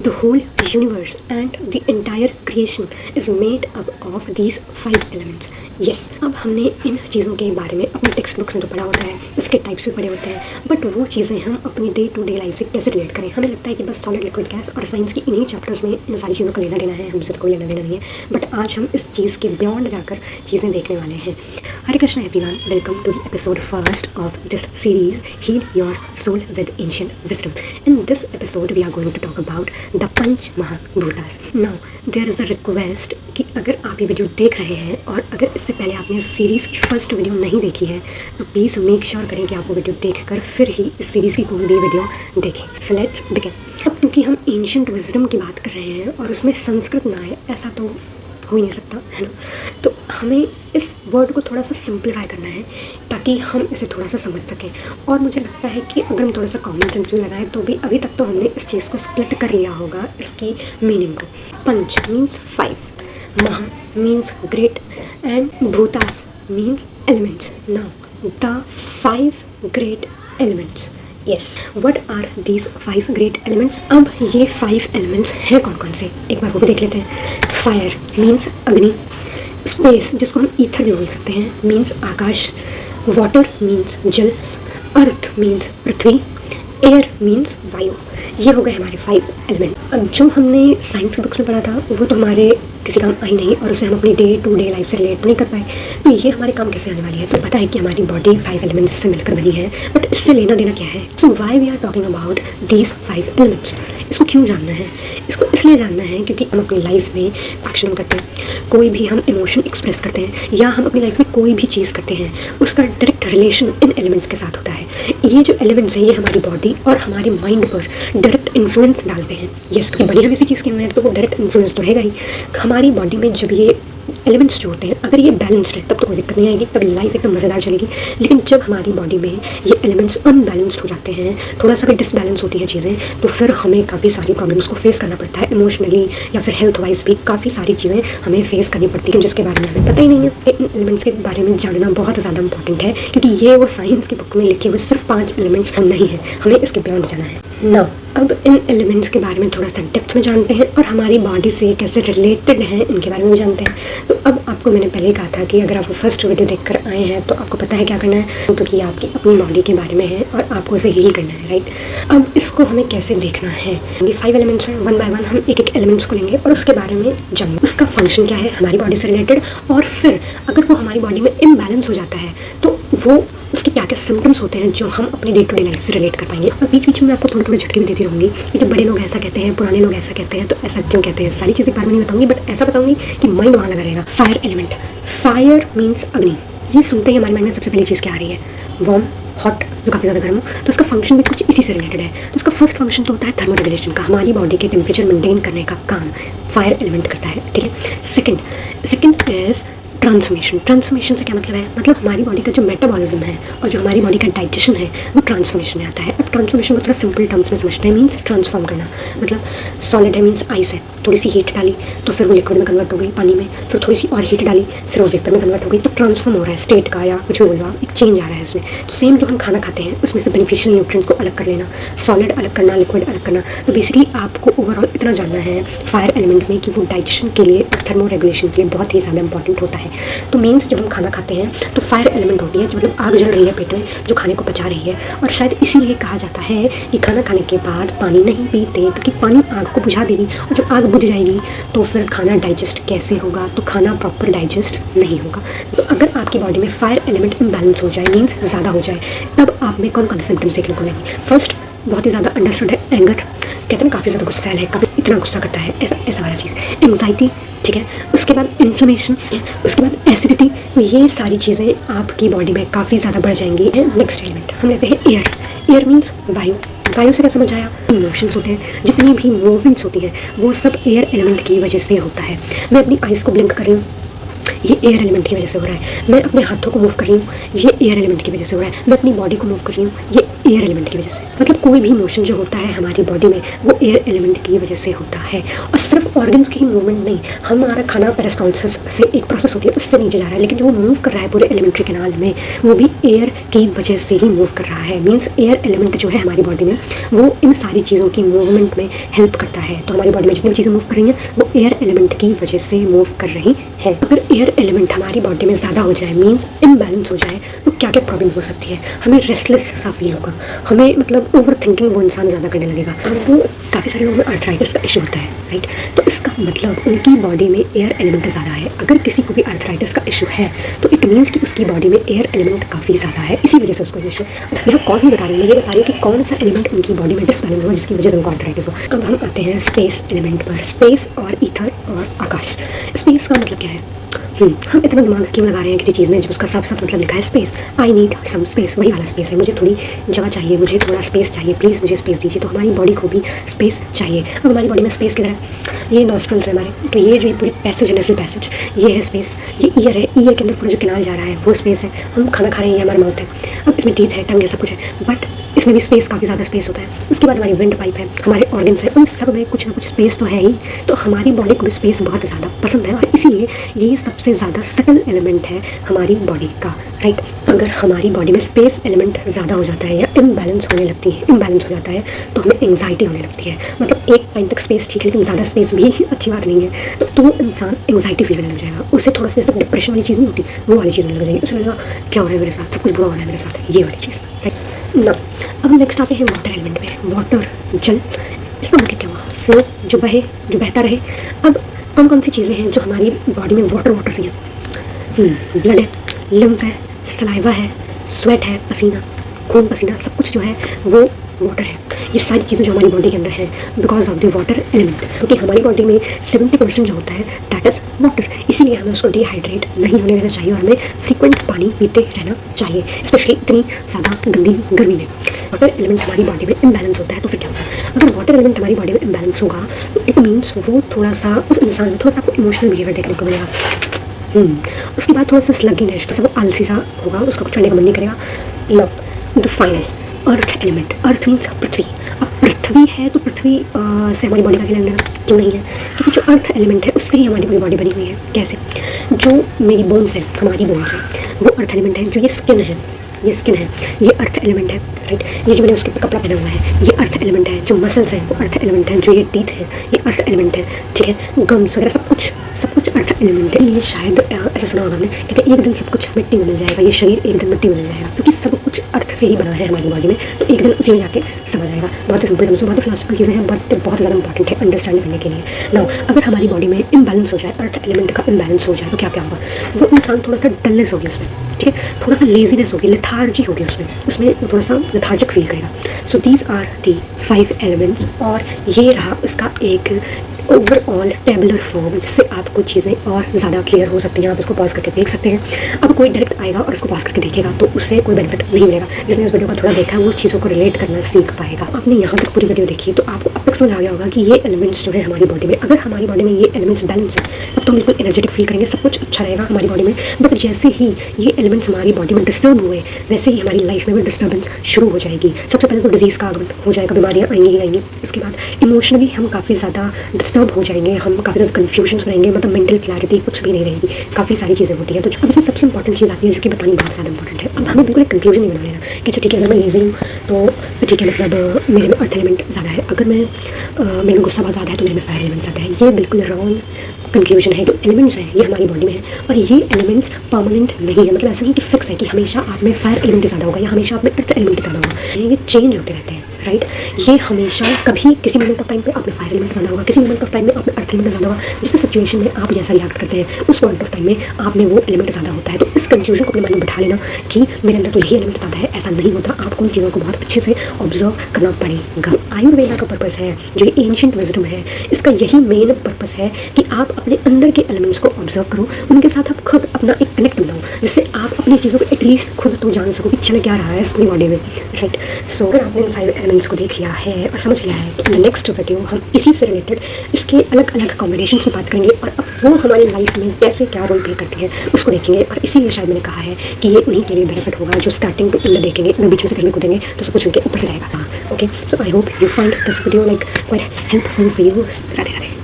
The whole universe and the entire creation is made up of these 5 elements. Yes, अब हमने इन चीज़ों के बारे में अपनी टेक्स्ट बुक्स में तो पढ़ा होता है, इसके टाइप्स भी पढ़े होते हैं, बट वो चीज़ें हम अपनी डे टू डे लाइफ से कैसे रिलेट करें। हमें लगता है कि बस सॉलिड लिक्विड गैस और साइंस की इन्हीं चैप्टर्स में इन सारी चीज़ों का लेना देना है, हमसे तो कोई लेना देना नहीं है। बट आज हम इस चीज़ के बियॉन्ड जाकर चीज़ें देखने वाले हैं। Hare Krishna everyone, welcome to the episode first of this series heal your soul with ancient wisdom. In this episode we are going to talk about the panch mahabhutas. Now there is a request कि अगर आप ये video देख रहे हैं और अगर इससे पहले आपने इस सीरीज़ की फर्स्ट वीडियो नहीं देखी है तो प्लीज़ मेक श्योर करें कि आप वो वीडियो देखकर फिर ही इस सीरीज़ की कोई भी वीडियो देखें। So let's begin. अब क्योंकि हम एंशिएंट विजडम की बात कर रहे हैं और उसमें संस्कृत ना आए ऐसा तो हो ही नहीं सकता, है ना। तो हमें इस वर्ड को थोड़ा सा सिंप्लीफाई करना है ताकि हम इसे थोड़ा सा समझ सकें। और मुझे लगता है कि अगर हम थोड़ा सा कॉमन सेंस भी लगाएं तो भी अभी तक तो हमने इस चीज़ को स्प्लिट कर लिया होगा, इसकी मीनिंग को। पंच means 5, maha means great and bhutas means elements. Now the 5 great elements. Yes, what are these 5 great elements. अब ये 5 एलिमेंट्स हैं कौन कौन से, एक बार वो भी देख लेते हैं। फायर मीन्स अग्नि, स्पेस जिसको हम ईथर भी बोल सकते हैं मीन्स आकाश, वाटर मीन्स जल, अर्थ मीन्स पृथ्वी, एयर मीन्स वायु। ये हो गए हमारे 5 एलिमेंट। अब जो हमने साइंस की बुक्स में पढ़ा था वो तो हमारे किसी काम आई नहीं और उसे हम अपनी डे टू डे लाइफ से रिलेट नहीं कर पाए, तो ये हमारे काम कैसे आने वाली है। तो पता है कि हमारी बॉडी 5 एलिमेंट्स से मिलकर बनी है, बट इससे लेना देना क्या है। So why we are talking about these 5 elements. इसको क्यों जानना है? इसको इसलिए जानना है क्योंकि हम अपनी लाइफ में एक्शन करते हैं, कोई भी हम इमोशन एक्सप्रेस करते हैं या हम अपनी लाइफ में कोई भी चीज़ करते हैं, उसका डायरेक्ट रिलेशन इन एलिमेंट्स के साथ होता है। ये जो एलिमेंट्स हैं ये हमारी बॉडी और हमारे माइंड पर डायरेक्ट इन्फ्लुएंस डालते हैं। यस, क्योंकि बड़ी हम इसी चीज़ के हुए हैं तो वो डायरेक्ट इन्फ्लुएंस तो रहेगा ही। हमारी बॉडी में जब ये एलिमेंट्स जो होते हैं अगर ये बैलेंस्ड है तब तो कोई दिक्कत नहीं आएगी, तब लाइफ एकदम मज़ेदार चलेगी। लेकिन जब हमारी बॉडी में ये एलिमेंट्स अनबैलेंस्ड हो जाते हैं, थोड़ा सा भी डिसबैलेंस होती हैं चीज़ें, तो फिर हमें काफ़ी सारी प्रॉब्लम्स को फेस करना पड़ता है। इमोशनली या फिर हेल्थ वाइज भी काफ़ी सारी चीज़ें हमें फेस करनी पड़ती हैं जिसके बारे में हमें पता ही नहीं है। इन एलिमेंट्स के बारे में जानना बहुत ज़्यादा इंपॉर्टेंट है क्योंकि ये वो साइंस की बुक में लिखे हुए सिर्फ 5 एलिमेंट्स नहीं है, हमें इसके बियॉन्ड जाना है ना। अब इन एलिमेंट्स के बारे में थोड़ा सा डेप्थ में जानते हैं और हमारी बॉडी से कैसे रिलेटेड हैं इनके बारे में जानते हैं। तो अब आपको मैंने पहले कहा था कि अगर आप वो फर्स्ट वीडियो देखकर आए हैं तो आपको पता है क्या करना है, क्योंकि ये आपकी अपनी बॉडी के बारे में है और आपको उसे हील करना है, राइट। अब इसको हमें कैसे देखना है। ये 5 एलिमेंट्स हैं, 1 बाय 1 हम एक एक एलिमेंट्स को लेंगे और उसके बारे में जानेंगे, उसका फंक्शन क्या है हमारी बॉडी से रिलेटेड, और फिर अगर वो हमारी बॉडी में इम्बैलेंस हो जाता है तो वो उसके क्या क्या सिम्टम्स होते हैं जो हम अपनी डे टू डे लाइफ से रिलेट कर पाएंगे। और बीच बीच में आपको थोड़े थोड़े झटके भी देती रहूँगी कि जब बड़े लोग ऐसा कहते हैं, पुराने लोग ऐसा कहते हैं, तो ऐसा क्यों कहते हैं, सारी चीज़ें बारे में नहीं बताऊँगी, बट ऐसा बताऊँगी कि माइंड वहाँ लगा रहेगा। फायर एलिमेंट, फायर मीन्स अग्नि। ये सुनते ही हमारे माइंड में सबसे पहली चीज़ क्या आ रही है, वार्म, हॉट, जो काफ़ी ज़्यादा गर्म हो, तो इसका फंक्शन भी कुछ इसी से रिलेटेड है। तो इसका फर्स्ट फंक्शन तो होता है थर्मो रेगुलेशन का, हमारी बॉडी के टेम्परेचर मेंटेन करने का काम फायर एलिमेंट करता है, ठीक है। Second is transformation. ट्रांसफॉर्मेशन से क्या मतलब है, मतलब हमारी बॉडी का जो मेटाबॉलिज्म है और जो हमारी बॉडी का डाइजेशन है वो ट्रांसफॉर्मेशन में आता है। अब ट्रांसफॉर्मेशन को थोड़ा सिंपल टर्म्स में समझते हैं, मीन्स ट्रांसफॉर्म करना। मतलब सॉलिड है मीन्स आइस है, थोड़ी सी हीट डाली तो फिर वो लिक्विड में कन्वर्ट हो गई पानी में, फिर थोड़ी सी और हीट डाली फिर वो वेपर में कन्वर्ट हो गई, तो ट्रांसफॉर्म हो रहा है स्टेट का, या कुछ भी बोल रहा एक चेंज आ रहा है इसमें। तो सेम जो हम खाना खाते हैं उसमें से बेनिफिशियल न्यूट्रिएंट्स को अलग कर लेना, सॉलिड अलग करना, लिक्विड अलग करना। तो बेसिकली आपको ओवरऑल इतना जानना है फायर एलिमेंट में कि वो डाइजेशन के लिए, थर्मो रेगुलेशन के लिए बहुत ही ज़्यादा इंपॉर्टेंट होता है। तो मीन्स जब हम खाना खाते हैं तो फायर एलिमेंट होती है, जो मतलब आग जल रही है पेट में जो खाने को पचा रही है। और शायद इसीलिए कहा जाता है कि खाना खाने के बाद पानी नहीं पीते क्योंकि पानी आग को बुझा देगी, और जब आग बुझ जाएगी तो फिर खाना डाइजेस्ट कैसे होगा, तो खाना प्रॉपर डाइजेस्ट नहीं होगा। तो अगर आपकी बॉडी में फायर एलिमेंट इम्बैलेंस हो जाए, मीन्स ज़्यादा हो जाए, तब आप में कौन कौन से सिम्टम्स देखने को मिलेंगे। फर्स्ट बहुत ही ज़्यादा अंडरस्टूड है एंगर, कहते हैं काफ़ी ज़्यादा गुस्सैल है, काफ़ी इतना गुस्सा करता है, ऐसा वाला चीज़। एंग्जाइटी, ठीक है। उसके बाद इन्फ्लेमेशन, उसके बाद एसिडिटी, ये सारी चीज़ें आपकी बॉडी में काफ़ी ज़्यादा बढ़ जाएंगी। नेक्स्ट एलिमेंट हम लेते हैं एयर। एयर मीन्स वायु। वायु से क्या समझ आया, इमोशंस होते हैं, जितनी भी मूवमेंट्स होती हैं वो सब एयर एलिमेंट की वजह से होता है। मैं अपनी आइज़ को ब्लिंक कर रही हूँ, ये एयर एलिमेंट की वजह से हो रहा है। मैं अपने हाथों को मूव कर रही हूँ, ये एयर एलिमेंट की वजह से हो रहा है। मैं अपनी बॉडी को मूव कर रही हूँ, ये एयर एलिमेंट की वजह से। मतलब कोई भी मोशन जो होता है हमारी बॉडी में वो एयर एलिमेंट की वजह से होता है। और सिर्फ ऑर्गन्स की ही मूवमेंट नहीं, हमारा खाना पेरिस्टाल्सिस से एक प्रोसेस होती है, उससे नीचे जा रहा है, लेकिन जो वो मूव कर रहा है पूरे एलिमेंट्री कैनाल में वो भी एयर की वजह से ही मूव कर रहा है। मीन्स एयर एलिमेंट जो है हमारी बॉडी में वो इन सारी चीज़ों की मूवमेंट में हेल्प करता है। तो हमारी बॉडी में जितनी भी चीज़ें मूव कर रही हैं वो एयर एलिमेंट की वजह से मूव कर रही है। अगर एयर एलिमेंट हमारी बॉडी में ज़्यादा हो जाए, मीन्स इम्बैलेंस हो जाए, तो क्या क्या प्रॉब्लम हो सकती है। हमें रेस्टलेस सा फील होगा, हमें मतलब ओवर थिंकिंग वो इंसान ज़्यादा करने लगेगा। अब काफ़ी सारे लोगों में आर्थराइटिस का इशू होता है, राइट। तो इसका मतलब उनकी बॉडी में एयर एलिमेंट ज़्यादा है। अगर किसी को भी आर्थराइटिस का इशू है तो इट मीन्स कि उसकी बॉडी में एयर एलिमेंट काफ़ी ज़्यादा है, इसी वजह से उसको इशू है। यहाँ कौन सी बता रही हूँ, मैं ये बता रही हूँ कि कौन सा एलिमेंट उनकी बॉडी में डिसबैलेंस हुआ जिसकी वजह से उनको आर्थराइटिस हो। अब हम आते हैं स्पेस एलिमेंट पर। स्पेस और ईथर और आकाश। स्पेस का मतलब क्या है? हम इतना दिमाग क्यों लगा रहे हैं किसी चीज़ में जब उसका साफ साफ मतलब लिखा है space. I need some space, वही वाला स्पेस है। मुझे थोड़ी जगह चाहिए, मुझे थोड़ा स्पेस चाहिए, प्लीज़ मुझे स्पेस दीजिए। तो हमारी बॉडी को भी स्पेस चाहिए। अब हमारी बॉडी में स्पेस किधर है? ये नॉस्ट्रल्स है हमारे, तो ये जो पूरी पैसेज है, नेसल पैसेज, ये है स्पेस। ये ईयर है, ईयर के अंदर पूरा जो कैनाल जा रहा है वो स्पेस है। हम खाना खा रहे हैं, ये हमारा माउथ है। अब इसमें टीथ है, टंग है, सब कुछ है, बट इसमें भी स्पेस, काफ़ी ज़्यादा स्पेस होता है। उसके बाद हमारी विंड पाइप है, हमारे ऑर्गन्स हैं, उन सब में कुछ ना कुछ स्पेस तो है ही। तो हमारी बॉडी को भी स्पेस बहुत ज़्यादा पसंद है और इसीलिए ये सबसे ज़्यादा सटल एलिमेंट है हमारी बॉडी का, राइट। अगर हमारी बॉडी में स्पेस एलिमेंट ज़्यादा हो जाता है या इम्बैलेंस होने लगती है, इम्बैलेंस हो जाता है तो हमें एंग्जाइटी होने लगती है। मतलब एक टाइम तक स्पेस ठीक है, लेकिन ज़्यादा स्पेस भी अच्छी बात नहीं है। तो वो इंसान एंग्जाइटी फील करने लग जाएगा। उससे थोड़ा सा डिप्रेशन वाली चीज़ नहीं होती, वो वाली चीज़ होने लग जाएगी। उसे लगेगा क्या हो रहा है मेरे साथ, सब कुछ बुरा हो रहा है मेरे साथ, ये वाली चीज़, राइट ना। अब नेक्स्ट आते हैं वाटर एलिमेंट पे। वाटर, जल, इसका मतलब क्या हुआ? फ्लो, जो बहे, जो बहता रहे। अब कौन कौन सी चीज़ें हैं जो हमारी बॉडी में वाटर वाटर सी हैं? ब्लड है, लिम्फ है, सलाइवा है, स्वेट है, पसीना, खून पसीना, सब कुछ जो है वो वाटर है। ये सारी चीज़ें जो हमारी बॉडी के अंदर है because of the water element, क्योंकि हमारी बॉडी में 70% जो होता है दैट इज़ वाटर। इसीलिए हमें उसको डिहाइड्रेट नहीं होने देना चाहिए और हमें फ्रीक्वेंट पानी पीते रहना चाहिए, स्पेशली इतनी ज़्यादा गंदी गर्मी में। वाटर एलिमेंट हमारी बॉडी में इम्बैलेंस होता है तो फिर क्या होगा? अगर वाटर एलिमेंट हमारी बॉडी में इम्बैलेंस होगा तो इट मीन्स वो थोड़ा सा उस इंसान में थोड़ा सा आपको इमोशनल बिहेवियर देखने को मिलेगा। उसके बाद थोड़ा सा स्लगिनेस, तो सब आलसी सा होगा, उसका कुछ करने का मन नहीं करेगा। No, the final earth element. Earth means prithvi. अब पृथ्वी है तो पृथ्वी से हमारी बॉडी का क्या लेना देना? क्यों नहीं है? क्योंकि जो अर्थ एलिमेंट है उससे ही हमारी पूरी बॉडी बनी हुई है। कैसे? जो मेरी बोन्स है, हमारी बोन्स है, वो अर्थ एलिमेंट है। जो ये स्किन है, ये स्किन है, ये अर्थ एलिमेंट है, राइट। ये जो मैंने उसके ऊपर कपड़ा पहना हुआ है ये अर्थ एलिमेंट है। जो मसल्स हैं वो अर्थ एलिमेंट है। जो ये टीथ है ये अर्थ एलिमेंट है, ठीक है। गम्स वगैरह सब कुछ अर्थ एलिमेंट है। ये शायद ऐसा सुना होगा हमने, कहते हैं एक दिन सब कुछ मिट्टी में मिल जाएगा, ये शरीर एक दिन मिट्टी में मिल जाएगा, क्योंकि सब कुछ अर्थ से ही बना है हमारी बॉडी में। तो एक दिन उसी में जाके समझ आएगा। बहुत ही सिंपल टर्म्स में, बहुत ही फिलोसफिकल चीज़ें हैं, बहुत ज़्यादा इंपॉर्टेंट है अंडरस्टैंड करने के लिए। नाउ अगर हमारी बॉडी में इम्बैलेंस हो जाए, अर्थ एलिमेंट का इम्बैलेंस हो जाए तो क्या क्या होगा? वो इंसान थोड़ा सा डलनेस होगी उसमें, ठीक है, थोड़ा सा लेजीनेस होगी, लेथार्जी होगी उसमें थोड़ा सा लेथार्जिक फील करेगा। So these are the 5 elements और ये रहा उसका एक ओवरऑल टेबुलर फॉर्म, जिससे आपको चीज़ें और ज़्यादा क्लियर हो सकती हैं। आप इसको पॉज करके देख सकते हैं। अब कोई डायरेक्ट आएगा और इसको पॉज करके देखेगा तो उससे कोई बेनिफिट नहीं मिलेगा। जिसने इस वीडियो को थोड़ा देखा है वो उस चीज़ों को रिलेट करना सीख पाएगा। आपने यहाँ तक पूरी वीडियो देखी तो आपको अब तक समझ आ गया होगा कि ये एलिमेंट्स जो है हमारी बॉडी में, अगर हमारी बॉडी में ये एलिमेंट्स बैलेंस है तब तो हम बिल्कुल एनर्जेटिक फील करेंगे, सब कुछ अच्छा रहेगा हमारी बॉडी में। बट जैसे ही ये एलिमेंट्स हमारी बॉडी में डिस्टर्ब हुए वैसे ही हमारी लाइफ में भी डिस्टर्बेंस शुरू हो जाएगी। सबसे पहले तो डिजीज़ का आगमन हो जाएगा, बीमारियाँ आएंगी ही आएंगी। इसके बाद इमोशनली हम काफ़ी ज़्यादा डिस्टर्ब हो जाएंगे, हम काफ़ी ज़्यादा कन्फ्यूजन रहेंगे, मतलब मेंटल क्लैरिटी कुछ भी नहीं रहेगी। काफ़ी सारी चीज़ें होती हैं। तो अब इसमें सबसे इंपॉर्टेंट चीज़ आती है जो कि बतानी बहुत ज़्यादा इंपॉर्टेंट है। अब हमें बिल्कुल एक कंक्लूजन नहीं बना लेना कि अच्छा ठीक है अगर मैं लेज़ी हूँ तो ठीक है, मतलब मेरे में अर्थ एलिमेंट ज़्यादा है, अगर मैं मेरे में गुस्सा बहुत ज़्यादा है तो मेरे में फायर एलिमेंट ज़्यादा है। ये बिल्कुल रॉन्ग कंक्लूजन है। जो एलिमेंट्स हैं ये हमारी बॉडी में है और ये एलिमेंट्स परमानेंट नहीं है, मतलब ऐसा नहीं कि फिक्स है कि हमेशा आप में फायर एलिमेंट ज़्यादा होगा या हमेशा आप में अर्थ एलिमेंट ज़्यादा होगा। ये चेंज होते रहते हैं, राइट। ये हमेशा कभी किसी मोमेंट ऑफ टाइम पे आप में फायर एलिमेंट ज़्यादा होगा, किसी मोमेंट ऑफ टाइम में आप में अर्थ एलिमेंट ज़्यादा होगा। जिस सिचुएशन में आप जैसा रिएक्ट करते हैं उस पॉइंट ऑफ टाइम में आप में वो एलिमेंट ज़्यादा होता है। तो इस कंक्लूजन को अपने माइंड में बैठा लेना कि मेरे अंदर तो यही एलिमेंट ज़्यादा है, ऐसा नहीं होता। आपको उन चीज़ों को बहुत अच्छे से ऑब्जर्व करना पड़ेगा। आयुर्वेदा का पर्पस है, जो ये एंशियंट विजडम है, इसका यही मेन पर्पस है कि आप अपने अंदर के एलिमेंट्स को ऑब्जर्व करो, उनके साथ आप खुद अपना एक कनेक्ट बनाओ, जिससे आप अपनी चीज़ों को एटलीस्ट खुद तो जान सको कि चल क्या रहा है इस पूरी बॉडी में, राइट। सो अगर आपने इन 5 एलिमेंट्स को देख लिया है और समझ लिया है, तो नेक्स्ट वीडियो हम इसी से रिलेटेड इसके अलग अलग कॉम्बिनेशंस में बात करेंगे और अब वो हमारी लाइफ में कैसे क्या रोल प्ले करती है उसको देखेंगे। और इसीलिए शायद मैंने कहा है कि ये उन्हीं के लिए बेनिफिट होगा जो स्टार्टिंग टू एंड देखेंगे, अगर बीच में से कहीं कूदेंगे तो सब कुछ उनके ऊपर से जाएगा। Okay, so I hope you find this video like quite helpful for you. Radhe Radhe.